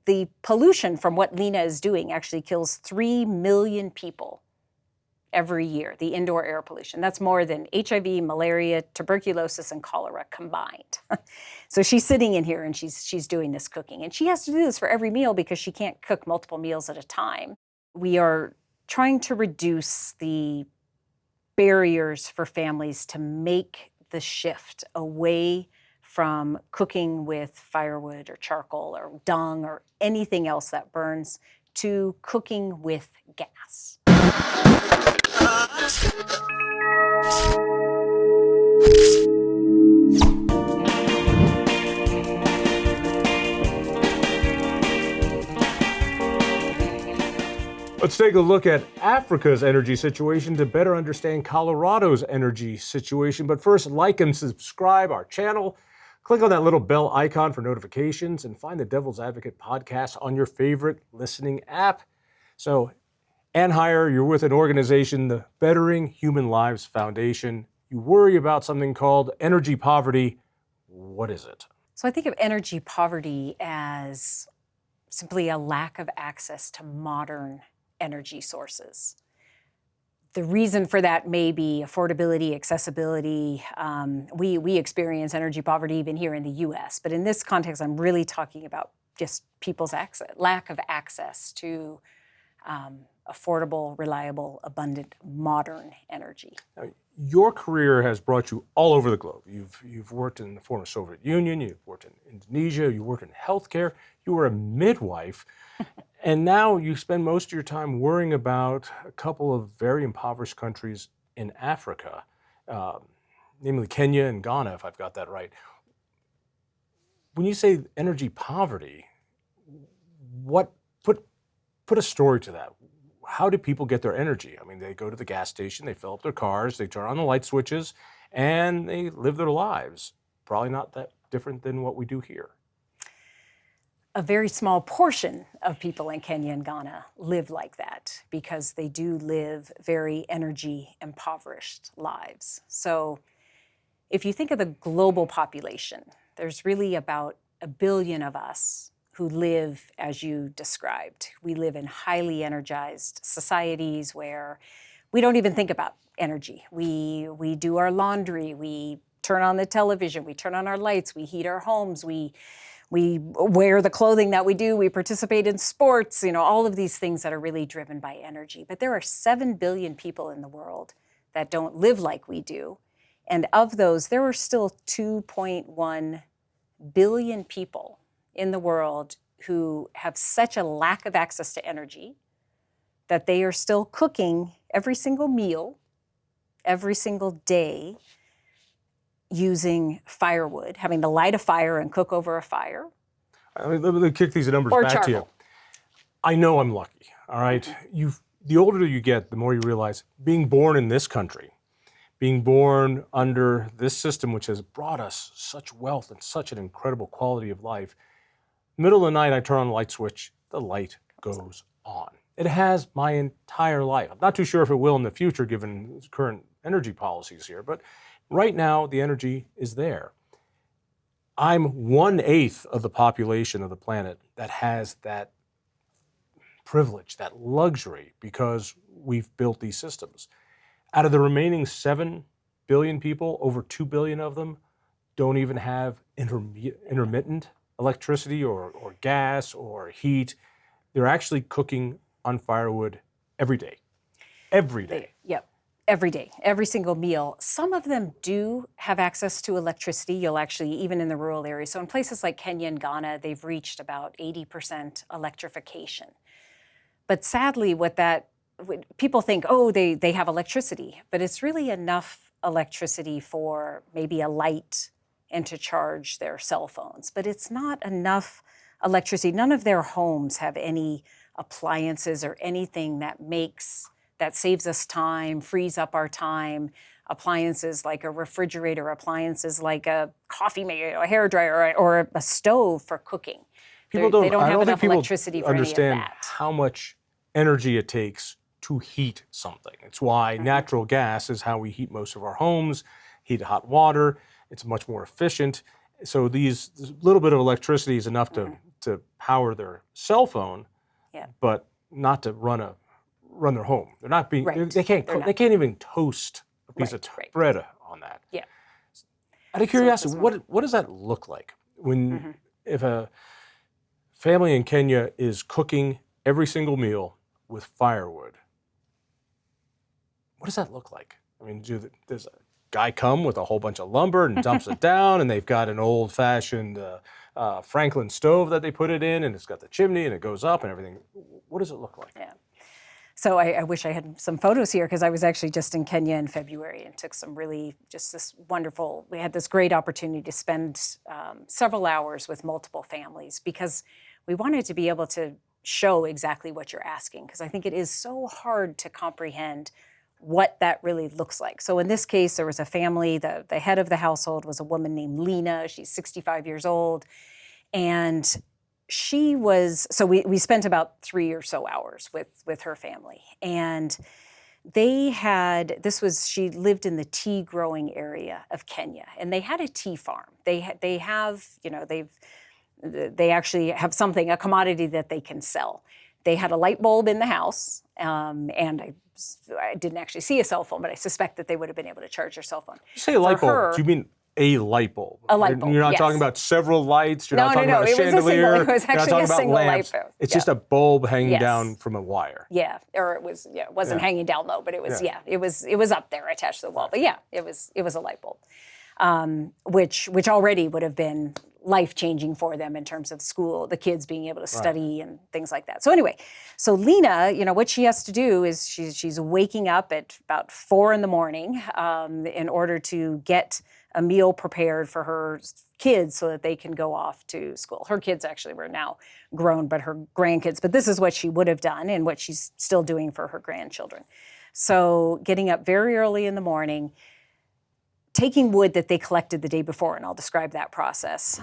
The pollution from what Lena is doing actually kills 3 million people every year, the indoor air pollution. That's more than HIV, malaria, tuberculosis, and cholera combined. So she's sitting in here and she's doing this cooking. And she has to do this for every meal because she can't cook multiple meals at a time. We are trying to reduce the barriers for families to make the shift away from cooking with firewood or charcoal or dung or anything else that burns to cooking with gas. Let's take a look at Africa's energy situation to better understand Colorado's energy situation. But first, like and subscribe our channel. Click on that little bell icon for notifications and find the Devil's Advocate podcast on your favorite listening app. So, Ann Hyre, you're with an organization, the Bettering Human Lives Foundation. You worry about something called energy poverty. What is it? So I think of energy poverty as simply a lack of access to modern energy sources. The reason for that may be affordability, accessibility. We experience energy poverty even here in the US, but in this context, I'm really talking about just people's lack of access to affordable, reliable, abundant, modern energy. Now, your career has brought you all over the globe. You've worked in the former Soviet Union, you've worked in Indonesia, you worked in healthcare, you were a midwife, and now you spend most of your time worrying about a couple of very impoverished countries in Africa, namely Kenya and Ghana, if I've got that right. When you say energy poverty, put a story to that. How do people get their energy? I mean, they go to the gas station, they fill up their cars, they turn on the light switches, and they live their lives. Probably not that different than what we do here. A very small portion of people in Kenya and Ghana live like that because they do live very energy impoverished lives. So if you think of the global population, there's really about 1 billion of us who live as you described. We live in highly energized societies where we don't even think about energy. We do our laundry, we turn on the television, we turn on our lights, we heat our homes, we wear the clothing that we do, we participate in sports, all of these things that are really driven by energy. But there are 7 billion people in the world that don't live like we do. And of those, there are still 2.1 billion people in the world who have such a lack of access to energy that they are still cooking every single meal, every single day, using firewood, having to light a fire and cook over a fire. Let me kick these numbers or back charcoal. to you. I know I'm lucky, all right? Mm-hmm. The older you get, the more you realize being born in this country, being born under this system which has brought us such wealth and such an incredible quality of life, middle of the night I turn on the light switch, the light goes on. It has my entire life. I'm not too sure if it will in the future given current energy policies here, but right now the energy is there. I'm 1/8 of the population of the planet that has that privilege, that luxury, because we've built these systems. Out of the remaining 7 billion people, over 2 billion of them don't even have intermittent electricity or gas or heat. They're actually cooking on firewood every day. Every day. Yep. Every day, every single meal. Some of them do have access to electricity. You'll actually, even in the rural areas. So in places like Kenya and Ghana, they've reached about 80% electrification. But sadly, people think, oh, they have electricity, but it's really enough electricity for maybe a light and to charge their cell phones. But it's not enough electricity. None of their homes have any appliances or anything that saves us time, frees up our time. Appliances like a refrigerator, appliances like a coffee maker, a hairdryer, or a stove for cooking. They don't have enough electricity for any of that. Understand how much energy it takes to heat something. It's why natural gas is how we heat most of our homes, heat hot water. It's much more efficient. So these little bit of electricity is enough to to power their cell phone, Yeah. but not to run their home. They're not being. Right. They can't. They're not. They can't even toast a piece of Right. bread on that. Yeah. Out of So it's curiosity, just what does that look like when Mhm. if a family in Kenya is cooking every single meal with firewood? What does that look like? I mean, does a guy come with a whole bunch of lumber and dumps it down, and they've got an old-fashioned Franklin stove that they put it in, and it's got the chimney, and it goes up and everything? What does it look like? Yeah. So I wish I had some photos here because I was actually just in Kenya in February and took some really just this wonderful. We had this great opportunity to spend several hours with multiple families because we wanted to be able to show exactly what you're asking because I think it is so hard to comprehend what that really looks like. So in this case, there was a family. The head of the household was a woman named Lena. She's 65 years old, and she was, so we spent about 3 or so hours with her family. And she lived in the tea growing area of Kenya, and they had a tea farm. They actually have a commodity that they can sell. They had a light bulb in the house, and I didn't actually see a cell phone, but I suspect that they would have been able to charge their cell phone. You say a light bulb, do you mean a light bulb? A light bulb, You're not yes. talking about several lights. You're not talking about a it was chandelier. it was You're not actually talking a about single lamps. light bulb. It's Yeah. just a bulb hanging Yes. down from a wire. Yeah, or it wasn't hanging down low, but it was it was up there attached to the wall. But yeah, it was a light bulb, which already would have been life-changing for them in terms of school, the kids being able to study and things like that. So anyway, so Lena, what she has to do is she's waking up at about 4 a.m. In order to get a meal prepared for her kids so that they can go off to school. Her kids actually were now grown, but her grandkids, but this is what she would have done and what she's still doing for her grandchildren. So getting up very early in the morning, taking wood that they collected the day before, and I'll describe that process.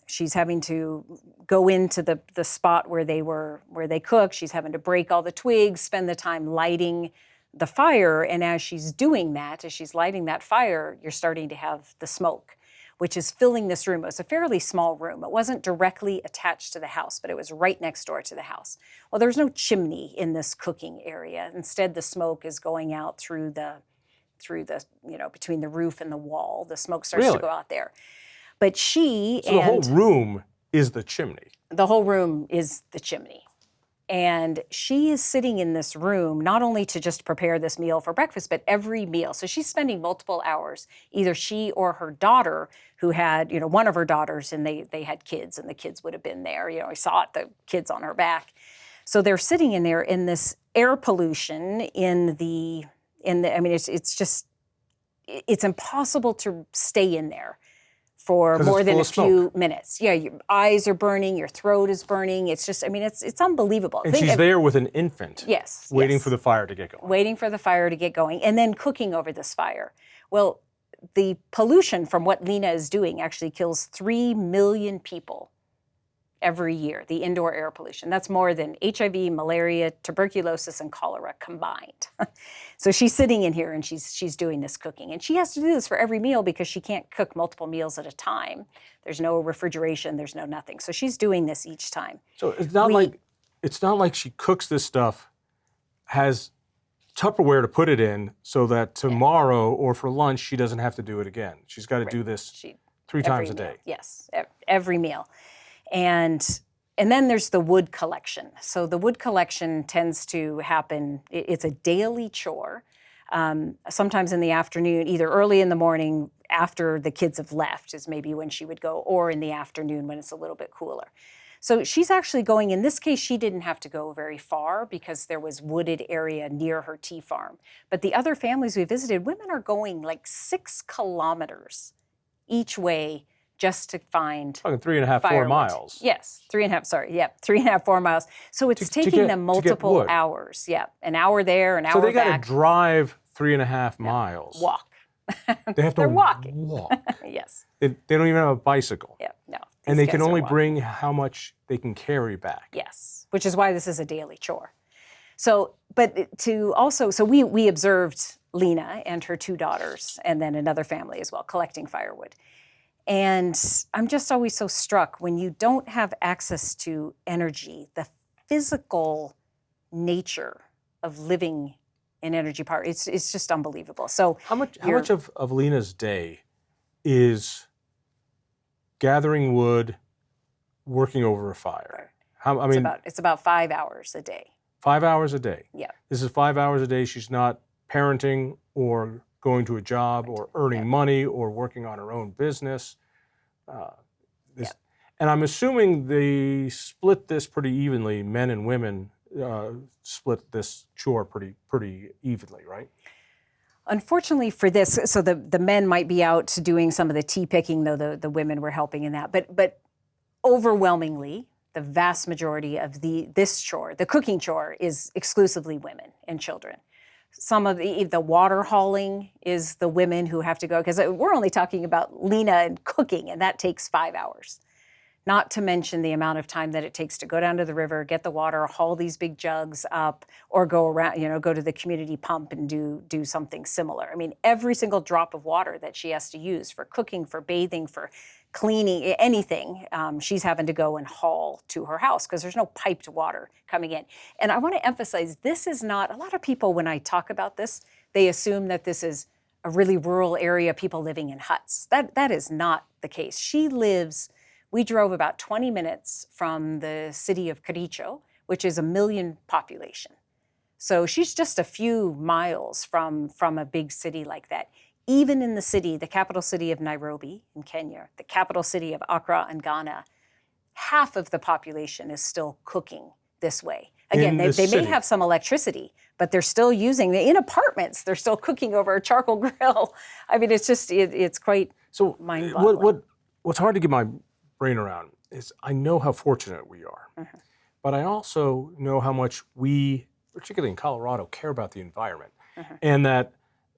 She's having to go into the spot where they cook. She's having to break all the twigs, spend the time lighting the fire, and as she's doing that, as she's lighting that fire, you're starting to have the smoke, which is filling this room. It was a fairly small room. It wasn't directly attached to the house, but it was right next door to the house. Well, there's no chimney in this cooking area. Instead, the smoke is going out through the between the roof and the wall. The smoke starts to go out there. But So the whole room is the chimney. The whole room is the chimney. And she is sitting in this room not only to just prepare this meal for breakfast, but every meal. So she's spending multiple hours, either she or her daughter, who had, one of her daughters, and they had kids, and the kids would have been there. I saw it, the kids on her back. So they're sitting in there in this air pollution it's impossible to stay in there for more than a few minutes. Yeah, your eyes are burning, your throat is burning. It's just, it's unbelievable. And she's there with an infant. Yes. Waiting for the fire to get going. Waiting for the fire to get going and then cooking over this fire. Well, the pollution from what Lena is doing actually kills 3 million people every year, the indoor air pollution. That's more than HIV, malaria, tuberculosis, and cholera combined. So she's sitting in here and she's doing this cooking. And she has to do this for every meal because she can't cook multiple meals at a time. There's no refrigeration, there's no nothing. So she's doing this each time. So it's not like she cooks this stuff, has Tupperware to put it in so that tomorrow or for lunch she doesn't have to do it again. She's got to do this 3 times a day. Yes, every meal. And then there's the wood collection. So the wood collection tends to happen, it's a daily chore, sometimes in the afternoon, either early in the morning after the kids have left is maybe when she would go, or in the afternoon when it's a little bit cooler. So she's actually going, in this case, she didn't have to go very far because there was wooded area near her tea farm. But the other families we visited, women are going like 6 kilometers each way just to find 3.5, 4 miles. Yes, 3.5, 4 miles. So it's taking them multiple hours. Yeah, an hour there, an hour back. So they got to drive 3.5 miles. Walk. They have to They're walking. walk. Yes. They don't even have a bicycle. Yeah, no. And they can only bring how much they can carry back. Yes, which is why this is a daily chore. So, so we observed Lena and her 2 daughters, and then another family as well, collecting firewood. And I'm just always so struck when you don't have access to energy, the physical nature of living in energy power. It's just unbelievable. So How much of Lena's day is gathering wood, working over a fire? it's about 5 hours a day. 5 hours a day. Yeah. This is 5 hours a day. She's not parenting or going to a job or earning money or working on her own business. And I'm assuming they split this pretty evenly. Men and women split this chore pretty evenly, right? Unfortunately for this, so the men might be out doing some of the tea picking, though the women were helping in that. But overwhelmingly, the vast majority of this chore, the cooking chore, is exclusively women and children. Some of the water hauling is the women who have to go, because we're only talking about Lena and cooking, and that takes 5 hours. Not to mention the amount of time that it takes to go down to the river, get the water, haul these big jugs up, or go around, go to the community pump and do something similar. I mean, every single drop of water that she has to use for cooking, for bathing, for cleaning, anything, she's having to go and haul to her house because there's no piped water coming in. And I want to emphasize, this is not, a lot of people, when I talk about this, they assume that this is a really rural area, people living in huts. That is not the case. We drove about 20 minutes from the city of Kericho, which is 1 million population. So she's just a few miles from a big city like that. Even in the city, the capital city of Nairobi in Kenya, the capital city of Accra in Ghana, half of the population is still cooking this way. Again, they may have some electricity, but they're still using, in apartments, they're still cooking over a charcoal grill. I mean, it's just, it's quite mind-boggling. What's hard to get my brain around is I know how fortunate we are, but I also know how much we, particularly in Colorado, care about the environment. And that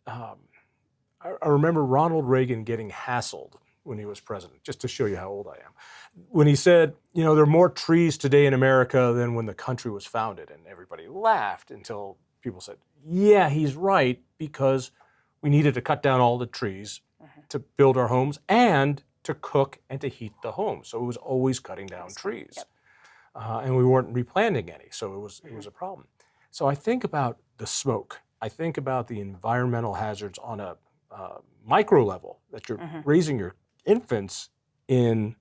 I remember Ronald Reagan getting hassled when he was president, just to show you how old I am, when he said, there are more trees today in America than when the country was founded. And everybody laughed until people said, yeah, he's right, because we needed to cut down all the trees to build our homes and to cook and to heat the home. So it was always cutting down trees. And we weren't replanting any, so it was a problem. So I think about the smoke. I think about the environmental hazards on a micro level, that you're raising your infants in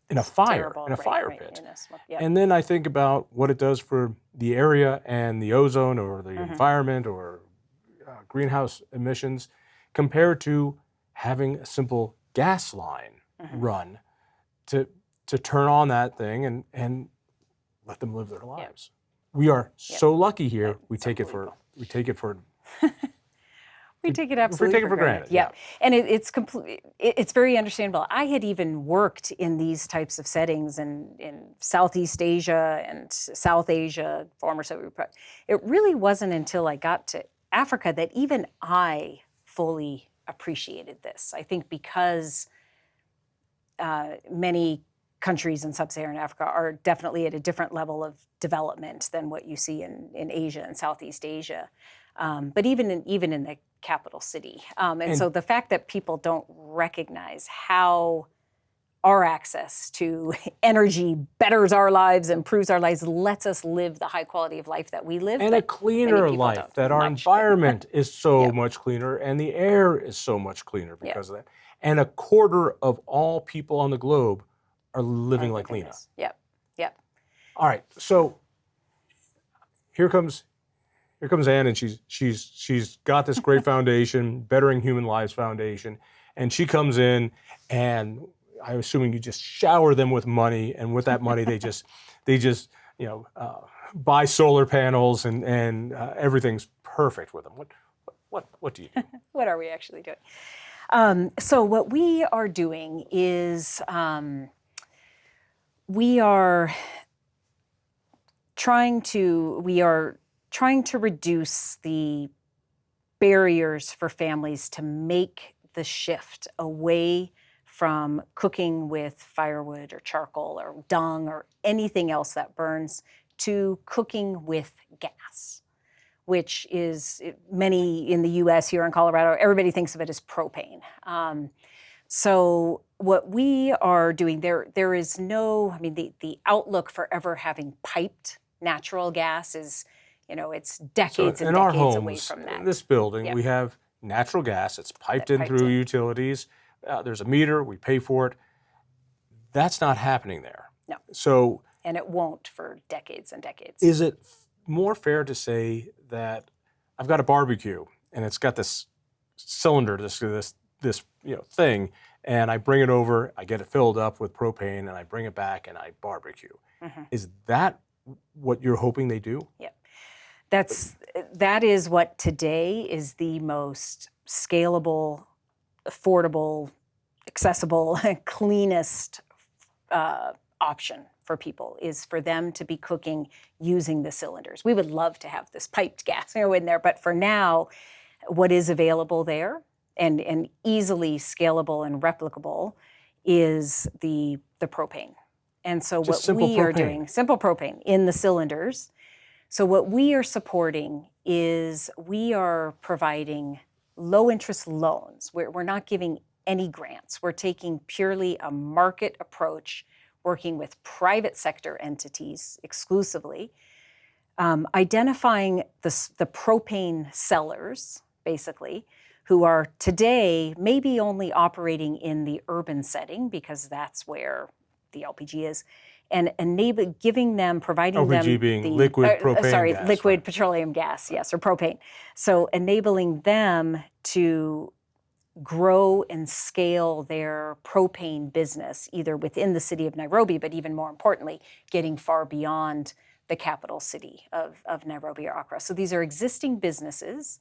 a fire, terrible, in a fire pit. Yep. And then I think about what it does for the area and the ozone or the environment or greenhouse emissions compared to having a simple gas line run to turn on that thing and let them live their lives. We are so lucky here. We take it for we take it absolutely take it for granted. Yeah. And it's very understandable. I had even worked in these types of settings in Southeast Asia and South Asia, former Soviet Republic. It really wasn't until I got to Africa that even I fully appreciated this. I think because many countries in sub-Saharan Africa are definitely at a different level of development than what you see in Asia and Southeast Asia. But even in the capital city. And so the fact that people don't recognize how our access to energy betters our lives, improves our lives, lets us live the high quality of life that we live. And a cleaner life, that our environment is so much cleaner and the air is so much cleaner because of that. And 1/4 of all people on the globe are living like Lena. Yep. All right, so here comes Ann, and she's got this great foundation, Bettering Human Lives Foundation, and she comes in, and I'm assuming you just shower them with money, and with that money they just buy solar panels, and everything's perfect with them. What do you do? What are we actually doing? So what we are doing is we are trying to reduce the barriers for families to make the shift away from cooking with firewood or charcoal or dung or anything else that burns to cooking with gas, which is many in the US, here in Colorado, everybody thinks of it as propane. So what we are doing, there is no, I mean, the outlook for ever having piped natural gas is, it's So decades and in our decades away homes, from in that. this building, Yep. we have natural gas. It's piped That in piped through in. utilities. There's a meter. We pay for it. That's not happening there. No. So And it won't for decades and decades. is it more fair to say that I've got a barbecue and it's got this cylinder, this thing, and I bring it over, I get it filled up with propane, and I bring it back and I barbecue. Mm-hmm. Is that what you're hoping they do? Yep. That is what today is the most scalable, affordable, accessible, cleanest option for people, is for them to be cooking using the cylinders. We would love to have this piped gas in there, but for now, what is available there and easily scalable and replicable is the propane. And so Just what we are propane. doing, simple propane in the cylinders. So what we are supporting is we are providing low interest loans. We're not giving any grants. We're taking purely a market approach, working with private sector entities exclusively, identifying the propane sellers, basically, who are today maybe only operating in the urban setting because that's where the LPG is, and providing LPG them being the liquid propane gas, liquid right? petroleum gas, yes, or propane. So enabling them to grow and scale their propane business, either within the city of Nairobi, but even more importantly, getting far beyond the capital city of Nairobi or Accra. So these are existing businesses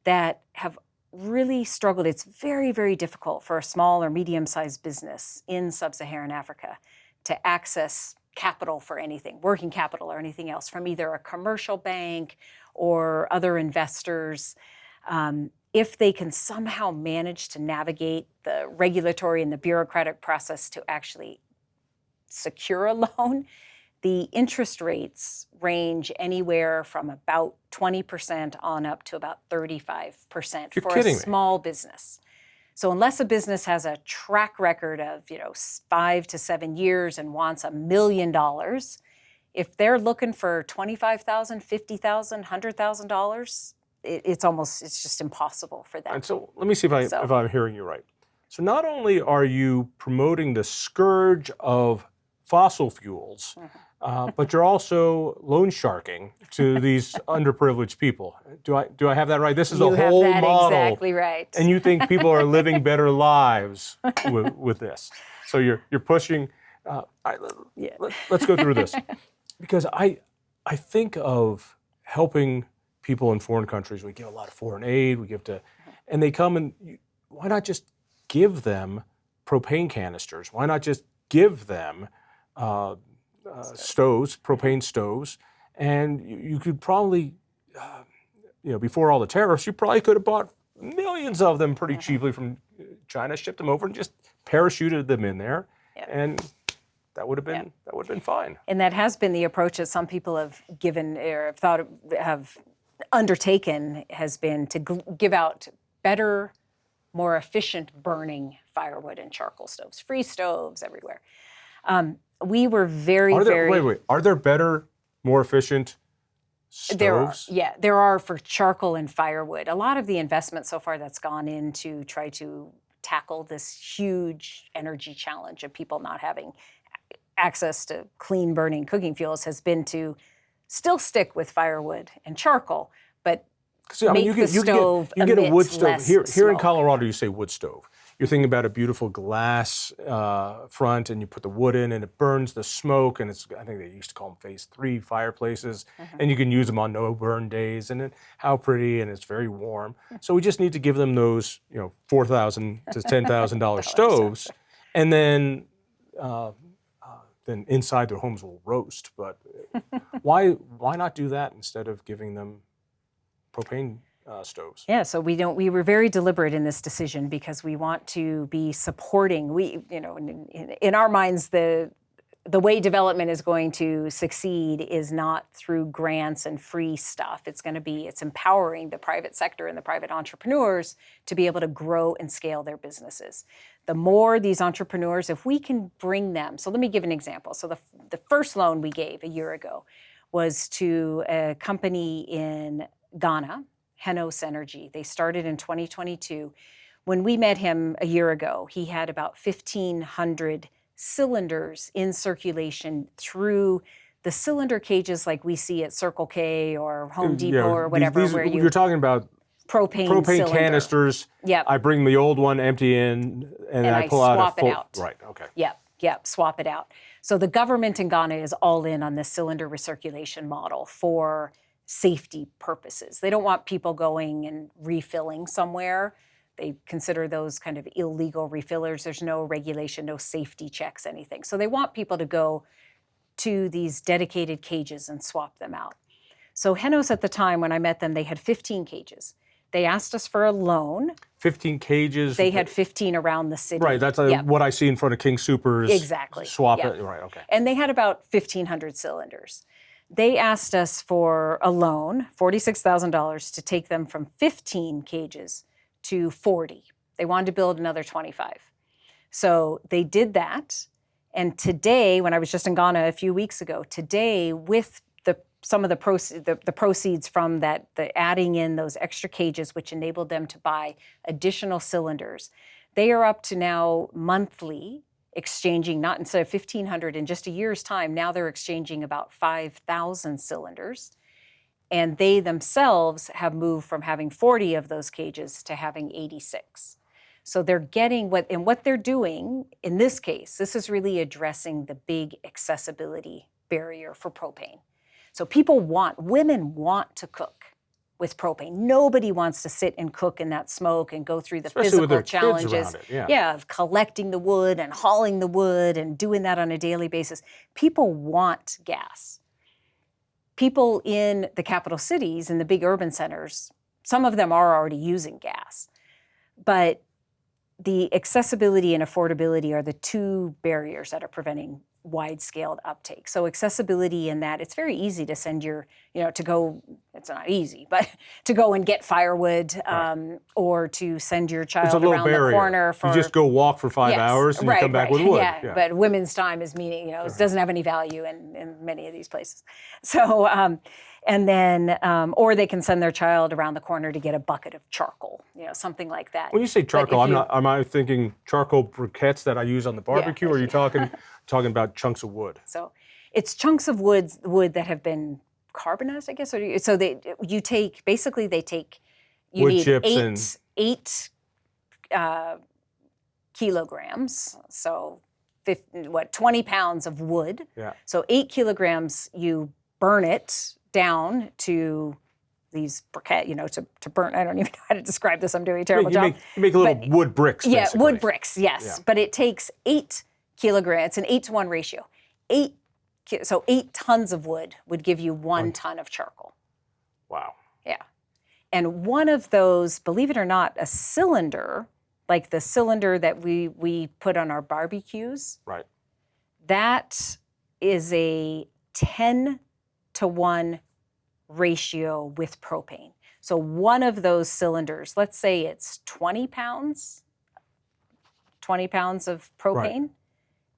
that have really struggled. It's very, very difficult for a small or medium-sized business in sub-Saharan Africa to access capital for anything, working capital or anything else, from either a commercial bank or other investors. If they can somehow manage to navigate the regulatory and the bureaucratic process to actually secure a loan, the interest rates range anywhere from about 20% on up to about 35% You're for a kidding me. small business. So unless a business has a track record of 5 to 7 years and wants $1 million, if they're looking for $25,000, $50,000, $100,000, it's just impossible for them. And so let me see if I'm hearing you right. So not only are you promoting the scourge of fossil fuels, but you're also loan sharking to these underprivileged people. Do I have that right? This is the whole You have that model. exactly right. And you think people are living better lives with this. So you're pushing. Let's go through this, because I think of helping people in foreign countries. We give a lot of foreign aid. We give to, and they come and why not just give them propane canisters? Why not just give them stoves, propane stoves? And you could probably, before all the tariffs, you probably could have bought millions of them pretty cheaply from China, shipped them over, and just parachuted them in there, and that would have been fine. And that has been the approach that some people have given or have undertaken, has been to give out better, more efficient burning firewood and charcoal stoves, free stoves everywhere. We were very. Are there better, more efficient stoves? There are for charcoal and firewood. A lot of the investment so far that's gone in to try to tackle this huge energy challenge of people not having access to clean burning cooking fuels has been to still stick with firewood and charcoal, but make the stove you get a wood stove. less Here in smoke. Colorado, you say wood stove. You're thinking about a beautiful glass front, and you put the wood in, and it burns the smoke. And I think they used to call them phase 3 fireplaces, and you can use them on no burn days. And how pretty, and it's very warm. So we just need to give them those, $4,000 to $10,000 stoves, and then inside their homes will roast. But why not do that instead of giving them propane stoves? Yeah, so we were very deliberate in this decision because we want to be supporting. In our minds, the the way development is going to succeed is not through grants and free stuff. It's empowering the private sector and the private entrepreneurs to be able to grow and scale their businesses. The more these entrepreneurs, if we can bring them, so let me give an example. So the first loan we gave a year ago was to a company in Ghana, Henos Energy. They started in 2022. When we met him a year ago, he had about 1,500 cylinders in circulation through the cylinder cages like we see at Circle K or Home Depot or whatever. You're talking about propane cylinder. Canisters. Yep. I bring the old one, empty in, and then I pull out swap a full. it out. Right. Okay. Yep. Swap it out. So the government in Ghana is all in on this cylinder recirculation model for safety purposes. They don't want people going and refilling somewhere. They consider those kind of illegal refillers. There's no regulation, no safety checks, anything. So they want people to go to these dedicated cages and swap them out. So Henos at the time when I met them, they had 15 cages. They asked us for a loan. 15 cages? They had 15 around the city. Right, that's what I see in front of King Soopers. Exactly. Swap it, right, okay. And they had about 1,500 cylinders. They asked us for a loan, $46,000, to take them from 15 cages to 40. They wanted to build another 25. So they did that. And today, when I was just in Ghana a few weeks ago, today with some of the proceeds from that, the adding in those extra cages, which enabled them to buy additional cylinders, they are up to now monthly exchanging, not instead of 1,500 in just a year's time, now they're exchanging about 5,000 cylinders. And they themselves have moved from having 40 of those cages to having 86. So they're getting what they're doing in this case, this is really addressing the big accessibility barrier for propane. So women want to cook with propane. Nobody wants to sit and cook in that smoke and go through the physical challenges of collecting the wood and hauling the wood and doing that on a daily basis. People want gas. People in the capital cities, in the big urban centers, some of them are already using gas. But the accessibility and affordability are the two barriers that are preventing wide-scale uptake. So accessibility in that it's very easy to send to go, it's not easy, but to go and get firewood or to send your child around the corner for... You just go walk for 5 hours and you come back with wood. Yeah, but women's time is meaning, it doesn't have any value in many of these places. So, and then, or they can send their child around the corner to get a bucket of charcoal, something like that. When you say charcoal, am I thinking charcoal briquettes that I use on the barbecue, or are you talking about chunks of wood? So it's chunks of wood that have been carbonized, I guess. So they need 8 kilograms, so 20 pounds of wood. Yeah. So 8 kilograms, you burn it down to these briquette, to burn. I don't even know how to describe this. I'm doing a terrible job. You make little wood bricks, basically. Yeah, wood bricks, yes. Yeah. But it takes 8 kilograms. It's an 8-to-1 ratio. 8 tons of wood would give you 1 ton of charcoal. Wow. Yeah. And one of those, believe it or not, a cylinder, like the cylinder that we put on our barbecues, right? That is a 10-to-1 ratio with propane. So one of those cylinders, let's say it's 20 pounds of propane,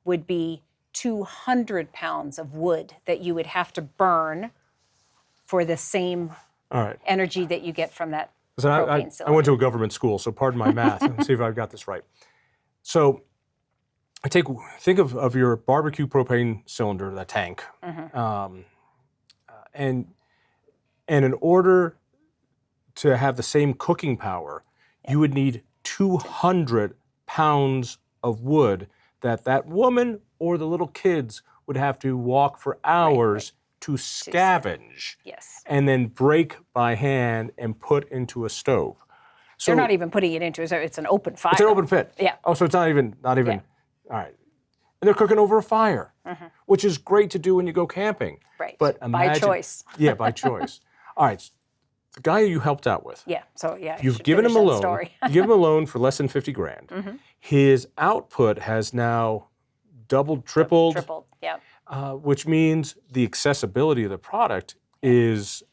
would be 200 pounds of wood that you would have to burn for the same energy that you get from that propane cylinder. I went to a government school, so pardon my math. Let's see if I've got this right. So think of your barbecue propane cylinder, that tank, and in order to have the same cooking power, you would need 200 pounds of wood that woman or the little kids would have to walk for hours to scavenge, and then break by hand and put into a stove. So they're not even putting it into it's an open fire. It's an open pit. Yeah. Oh, so it's not even. All right. And they're cooking over a fire, which is great to do when you go camping. Right. But imagine, by choice. Yeah, by choice. All right. The guy you helped out with. Yeah. So you've given him a loan. You give him a loan for less than $50,000. His output has now doubled, tripled. Tripled. Yeah. which means the accessibility of the product is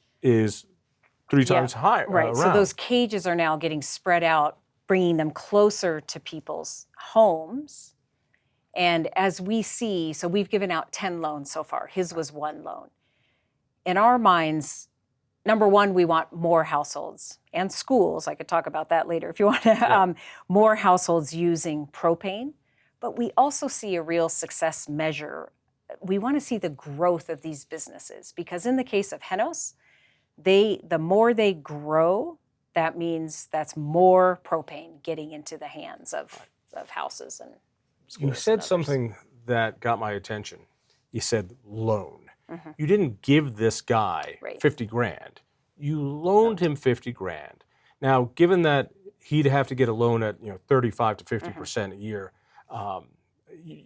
three times higher. Right. So those cages are now getting spread out, bringing them closer to people's homes. And as we see, so we've given out 10 loans so far. His was one loan. In our minds, number one, we want more households and schools. I could talk about that later if you want to. More households using propane. But we also see a real success measure. We want to see the growth of these businesses, because in the case of Henos, the more they grow, that means that's more propane getting into the hands of houses and schools. You said something that got my attention. You said loan. You didn't give this guy 50 grand. You loaned him 50 grand. Now, given that he'd have to get a loan at 35 to 50% a year,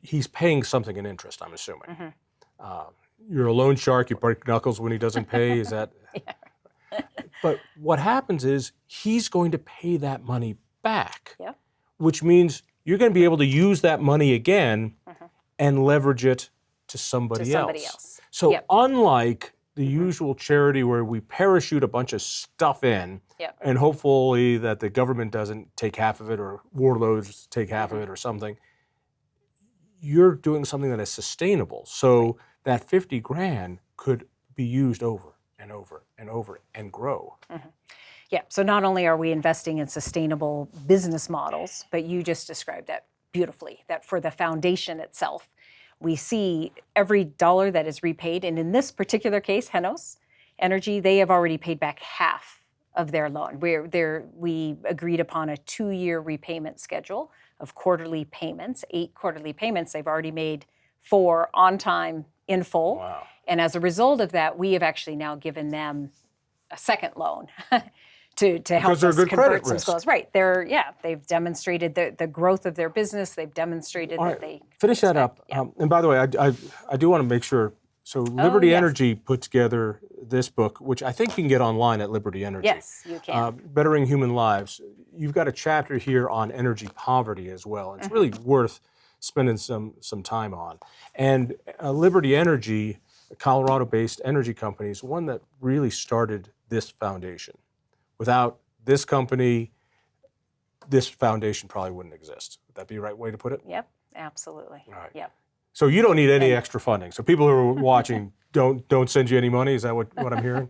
he's paying something in interest, I'm assuming. You're a loan shark, you break knuckles when he doesn't pay, is that? But what happens is he's going to pay that money back, which means you're going to be able to use that money again and leverage it to somebody else. So unlike the usual charity where we parachute a bunch of stuff in and hopefully that the government doesn't take half of it or warlords take half of it or something, you're doing something that is sustainable. So that 50 grand could be used over and over and over and grow. Yeah, so not only are we investing in sustainable business models, but you just described that beautifully, that for the foundation itself, we see every dollar that is repaid, and in this particular case, Henos Energy, they have already paid back half of their loan. We agreed upon a 2-year repayment schedule of quarterly payments, 8 quarterly payments. They've already made 4 on time, in full. Wow. And as a result of that, we have actually now given them a second loan to help us convert some schools. Right. They've demonstrated the growth of their business. They've demonstrated that they finish that up. And by the way, I do want to make sure. So Liberty Energy put together this book, which I think you can get online at Liberty Energy. Yes, you can. Bettering Human Lives. You've got a chapter here on energy poverty as well. It's really worth spending some time on. And Liberty Energy, a Colorado-based energy company, is one that really started this foundation. Without this company, this foundation probably wouldn't exist. Would that be the right way to put it? Yep, absolutely. All right. Yep. So you don't need any extra funding. So people who are watching don't send you any money. Is that what I'm hearing?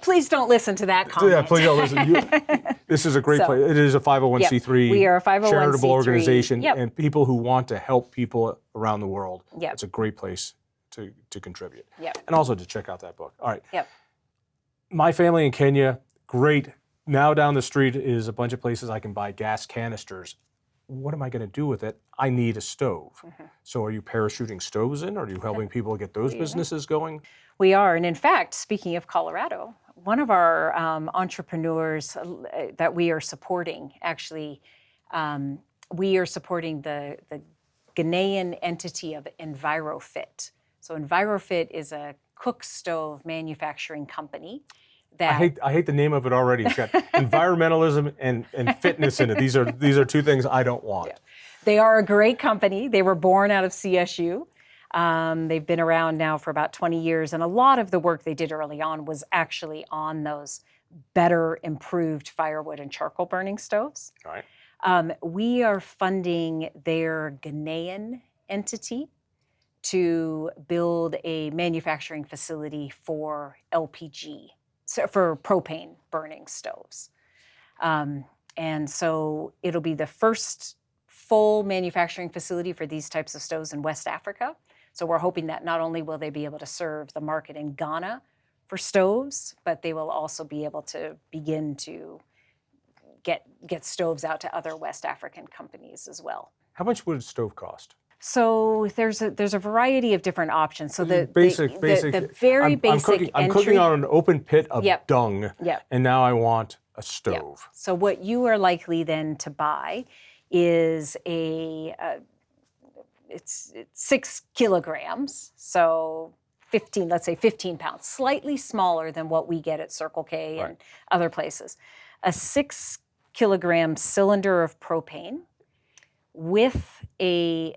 Please don't listen to that comment. Yeah, please don't listen. This is a great place. It is a 501c3 we are a 501c3 charitable organization, and people who want to help people around the world. It's a great place to contribute. And also to check out that book. All right. My family in Kenya, great. Now down the street is a bunch of places I can buy gas canisters. What am I going to do with it? I need a stove. So are you parachuting stoves in? Are you helping people get those businesses going? We are. And in fact, speaking of Colorado, one of our entrepreneurs that we are supporting, actually, we are supporting the Ghanaian entity of EnviroFit. So EnviroFit is a cook stove manufacturing company. I hate the name of it already. It's got environmentalism and fitness in it. These are two things I don't want. They are a great company. They were born out of CSU. They've been around now for about 20 years, and a lot of the work they did early on was actually on those better, improved firewood and charcoal burning stoves. All right. We are funding their Ghanaian entity to build a manufacturing facility for LPG. So for propane burning stoves. And so it'll be the first full manufacturing facility for these types of stoves in West Africa. So we're hoping that not only will they be able to serve the market in Ghana for stoves, but they will also be able to begin to get stoves out to other West African companies as well. How much would a stove cost? So there's a variety of different options. So the very basic I'm cooking on an open pit of dung, Yep. and now I want a stove. Yep. So what you are likely then to buy is it's 6 kilograms, so 15 pounds, slightly smaller than what we get at Circle K and other places. A 6 kilogram cylinder of propane with a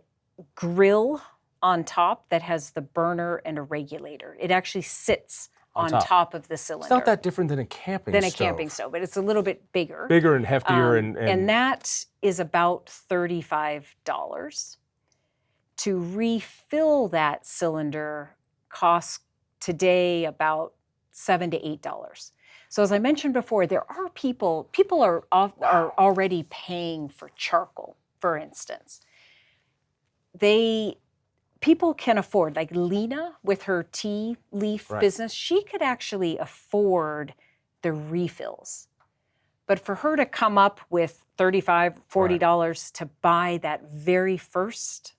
grill on top that has the burner and a regulator. It actually sits on top of the cylinder. It's not that different than a camping stove, but it's a little bit bigger. Bigger and heftier. And that is about $35. To refill that cylinder costs today about $7 to $8. So as I mentioned before, there are people are already paying for charcoal, for instance. People can afford, like Lena with her tea leaf business, she could actually afford the refills. But for her to come up with $35, $40 to buy that very first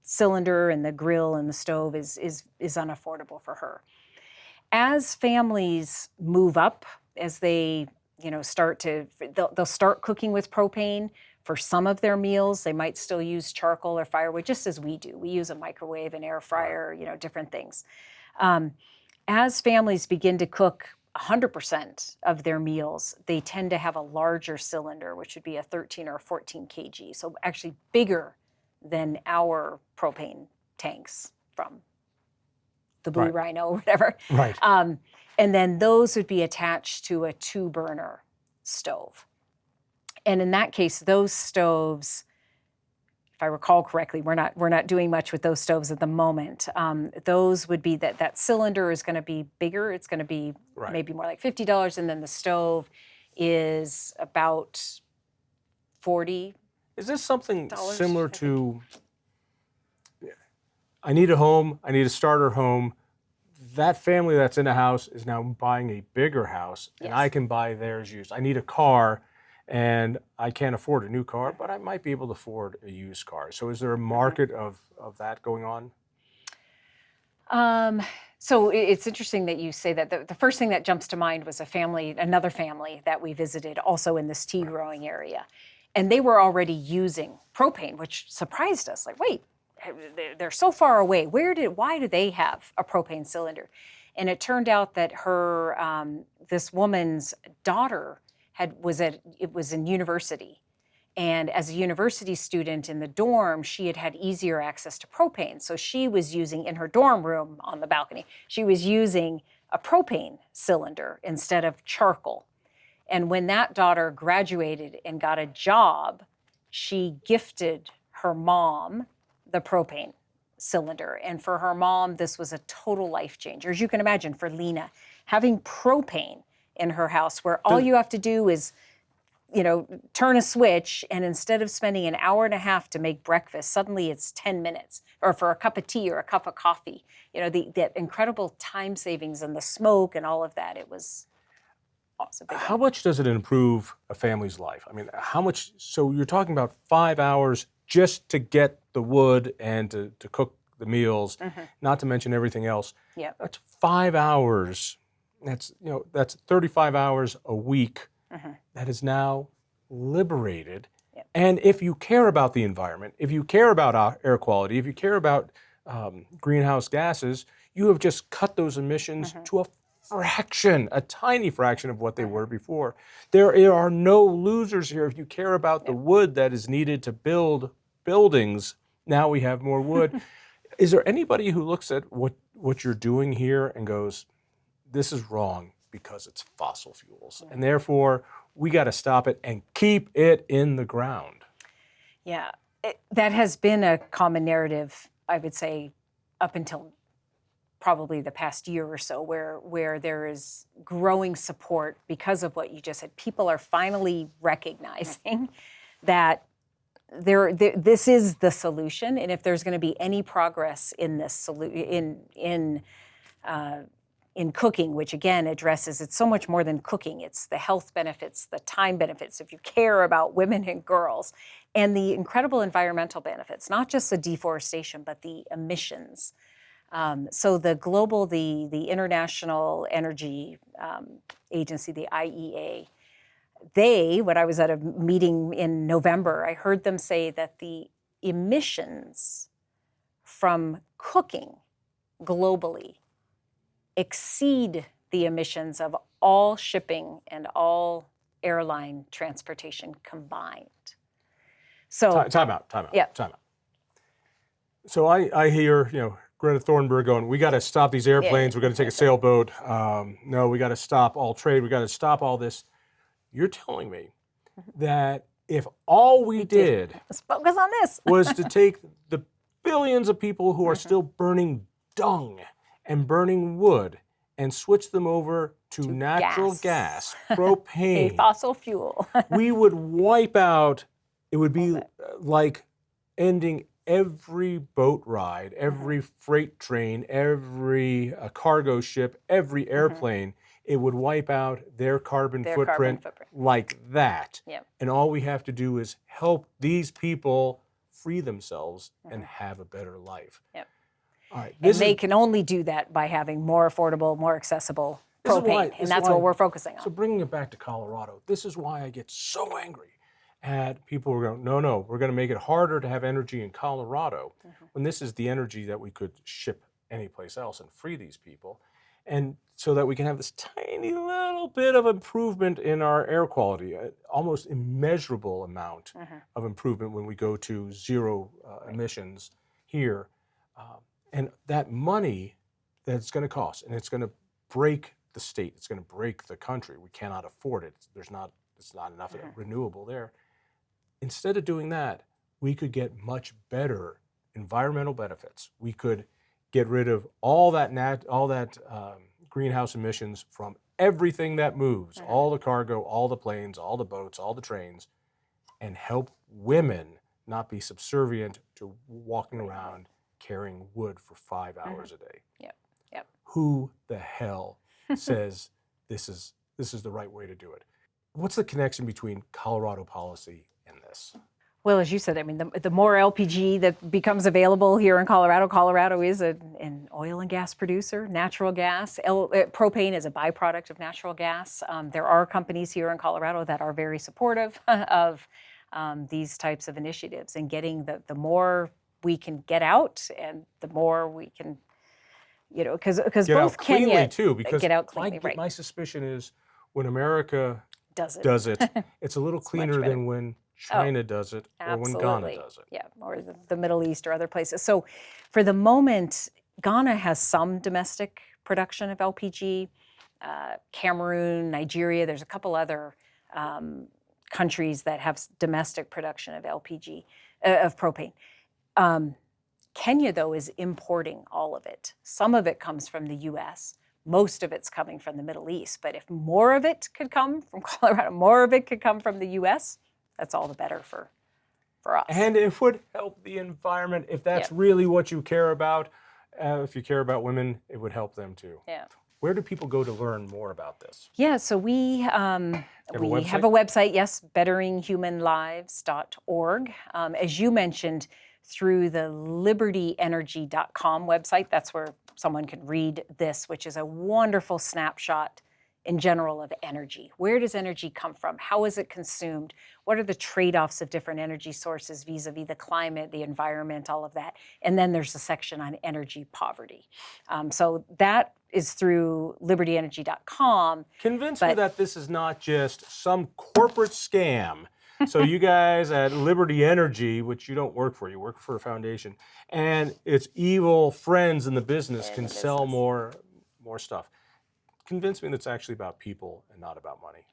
cylinder and the grill and the stove is unaffordable for her. As families move up, as they they'll start cooking with propane. For some of their meals, they might still use charcoal or firewood, just as we do. We use a microwave, an air fryer, different things. As families begin to cook 100% of their meals, they tend to have a larger cylinder, which would be a 13 or 14 kg, so actually bigger than our propane tanks from the Blue Rhino or whatever. Right. And then those would be attached to a 2-burner stove. And in that case, those stoves, if I recall correctly, we're not doing much with those stoves at the moment. Those would be that cylinder is going to be bigger. It's going to be maybe more like $50, and then the stove is about $40. Is this something similar to, I need a home, I need a starter home. That family that's in a house is now buying a bigger house, and I can buy theirs used. I need a car, and I can't afford a new car, but I might be able to afford a used car. So is there a market of that going on? So it's interesting that you say that. The first thing that jumps to mind was another family that we visited, also in this tea growing area. And they were already using propane, which surprised us. Like, wait, they're so far away. Why do they have a propane cylinder? And it turned out that this woman's daughter was in university. And as a university student in the dorm, she had easier access to propane. So she was using, in her dorm room on the balcony, she was using a propane cylinder instead of charcoal. And when that daughter graduated and got a job, she gifted her mom the propane cylinder. And for her mom, this was a total life changer. As you can imagine, for Lena, having propane in her house where all you have to do is, turn a switch, and instead of spending an hour and a half to make breakfast, suddenly it's 10 minutes, or for a cup of tea or a cup of coffee. The incredible time savings and the smoke and all of that, it was awesome. How much does it improve a family's life? I mean, how much? So you're talking about 5 hours just to get the wood and to cook the meals, not to mention everything else. Yeah, that's 5 hours. That's 35 hours a week. That is now liberated. Yep. And if you care about the environment, if you care about air quality, if you care about greenhouse gases, you have just cut those emissions to a tiny fraction of what they were before. There are no losers here. If you care about the wood that is needed to build buildings, now we have more wood. Is there anybody who looks at what you're doing here and goes, this is wrong because it's fossil fuels, and therefore we got to stop it and keep it in the ground? Yeah, that has been a common narrative, I would say, up until probably the past year or so, where there is growing support because of what you just said. People are finally recognizing that this is the solution, and if there's going to be any progress in this in cooking, which again addresses, it's so much more than cooking. It's the health benefits, the time benefits, if you care about women and girls, and the incredible environmental benefits, not just the deforestation, but the emissions. So the International Energy Agency, the IEA, when I was at a meeting in November, I heard them say that the emissions from cooking globally exceed the emissions of all shipping and all airline transportation combined. So time out. Yeah. Time out. So I hear, Greta Thunberg going, we got to stop these airplanes. We got to take a sailboat. No, we got to stop all trade. We got to stop all this. You're telling me that if all we did Let's focus on this. was to take the billions of people who are still burning dung and burning wood and switch them over to natural gas, propane, a fossil fuel, we would wipe out, it would be like ending every boat ride, every freight train, every cargo ship, every airplane. It would wipe out their carbon footprint like that. Yep. And all we have to do is help these people free themselves and have a better life. Yep. All right. And they can only do that by having more affordable, more accessible propane. And that's what we're focusing on. So bringing it back to Colorado, this is why I get so angry at people who are going, no, we're going to make it harder to have energy in Colorado when this is the energy that we could ship anyplace else and free these people. And so that we can have this tiny little bit of improvement in our air quality, almost immeasurable amount of improvement when we go to zero emissions here. And that money that it's going to cost, and it's going to break the state, it's going to break the country. We cannot afford it. It's not enough renewable there. Instead of doing that, we could get much better environmental benefits. We could get rid of all that greenhouse emissions from everything that moves, all the cargo, all the planes, all the boats, all the trains, and help women not be subservient to walking around carrying wood for 5 hours a day. Yep. Who the hell says this is the right way to do it? What's the connection between Colorado policy and this? Well, as you said, I mean, the more LPG that becomes available here in Colorado, Colorado is an oil and gas producer, natural gas. Propane is a byproduct of natural gas. There are companies here in Colorado that are very supportive of these types of initiatives, and getting the more we can get out and the more we can, because both Kenya too, because get out cleanly, right? My suspicion is when America does it, it's a little cleaner than when China does it, or when Ghana does it. Yeah, or the Middle East or other places. So for the moment, Ghana has some domestic production of LPG. Cameroon, Nigeria, there's a couple other countries that have domestic production of LPG, of propane. Kenya, though, is importing all of it. Some of it comes from the U.S., most of it's coming from the Middle East. But if more of it could come from Colorado, more of it could come from the U.S., that's all the better for us. And it would help the environment if that's really what you care about. If you care about women, it would help them too. Yeah. Where do people go to learn more about this? Yeah, so we have a website, yes, betteringhumanlives.org. As you mentioned, through the libertyenergy.com website, that's where someone can read this, which is a wonderful snapshot in general of energy. Where does energy come from? How is it consumed? What are the trade-offs of different energy sources vis-a-vis the climate, the environment, all of that? And then there's a section on energy poverty. So that is through libertyenergy.com. Convince me that this is not just some corporate scam. So you guys at Liberty Energy, which you don't work for, you work for a foundation, and its evil friends in the business can sell more stuff. Convince me that's actually about people and not about money.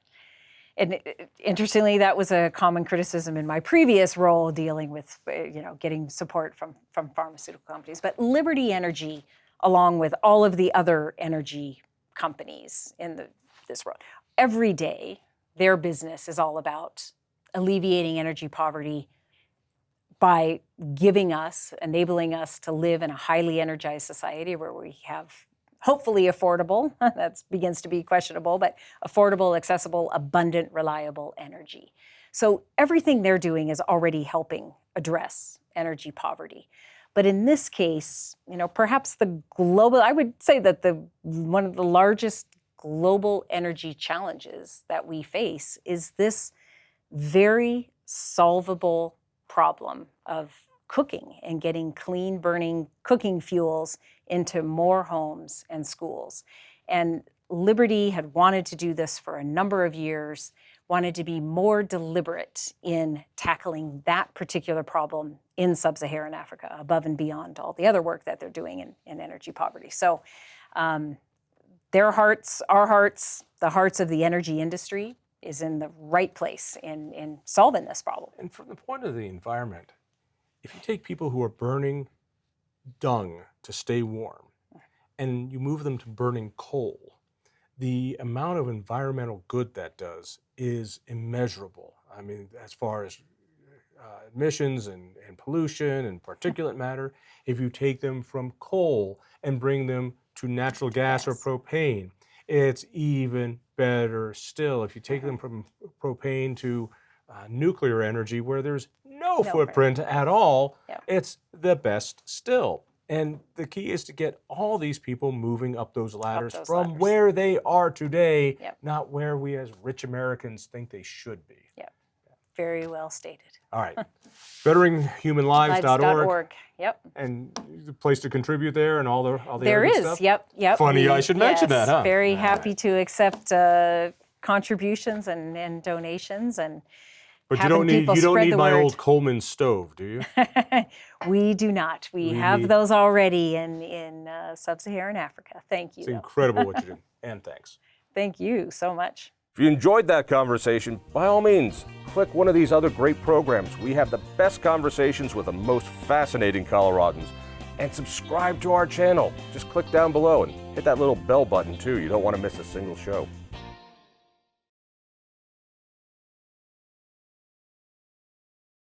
And interestingly, that was a common criticism in my previous role dealing with, getting support from pharmaceutical companies. But Liberty Energy, along with all of the other energy companies in this world, every day their business is all about alleviating energy poverty by enabling us to live in a highly energized society where we have hopefully affordable, that begins to be questionable, but affordable, accessible, abundant, reliable energy. So everything they're doing is already helping address energy poverty. But in this case, perhaps I would say that one of the largest global energy challenges that we face is this very solvable problem of cooking and getting clean burning cooking fuels into more homes and schools. And Liberty had wanted to do this for a number of years. wanted to be more deliberate in tackling that particular problem in sub-Saharan Africa, above and beyond all the other work that they're doing in energy poverty. So their hearts, our hearts, the hearts of the energy industry is in the right place in solving this problem. And from the point of the environment, if you take people who are burning dung to stay warm and you move them to burning coal, the amount of environmental good that does is immeasurable. I mean, as far as emissions and pollution and particulate matter, if you take them from coal and bring them to natural gas or propane, it's even better still. If you take them from propane to nuclear energy, where there's no footprint at all, it's the best still. And the key is to get all these people moving up those ladders from where they are today, not where we as rich Americans think they should be. Very well stated. All right. BetteringHumanLives.org. Yep. And the place to contribute there and all the there other is. stuff? Yep. Funny I should mention that, huh? Very happy to accept contributions and donations and But you don't need my old Coleman stove, do you? We do not. We have those already in sub-Saharan Africa. Thank you. It's incredible what you do. And thanks. Thank you so much. If you enjoyed that conversation, by all means, click one of these other great programs. We have the best conversations with the most fascinating Coloradans. And subscribe to our channel. Just click down below and hit that little bell button too. You don't want to miss a single show.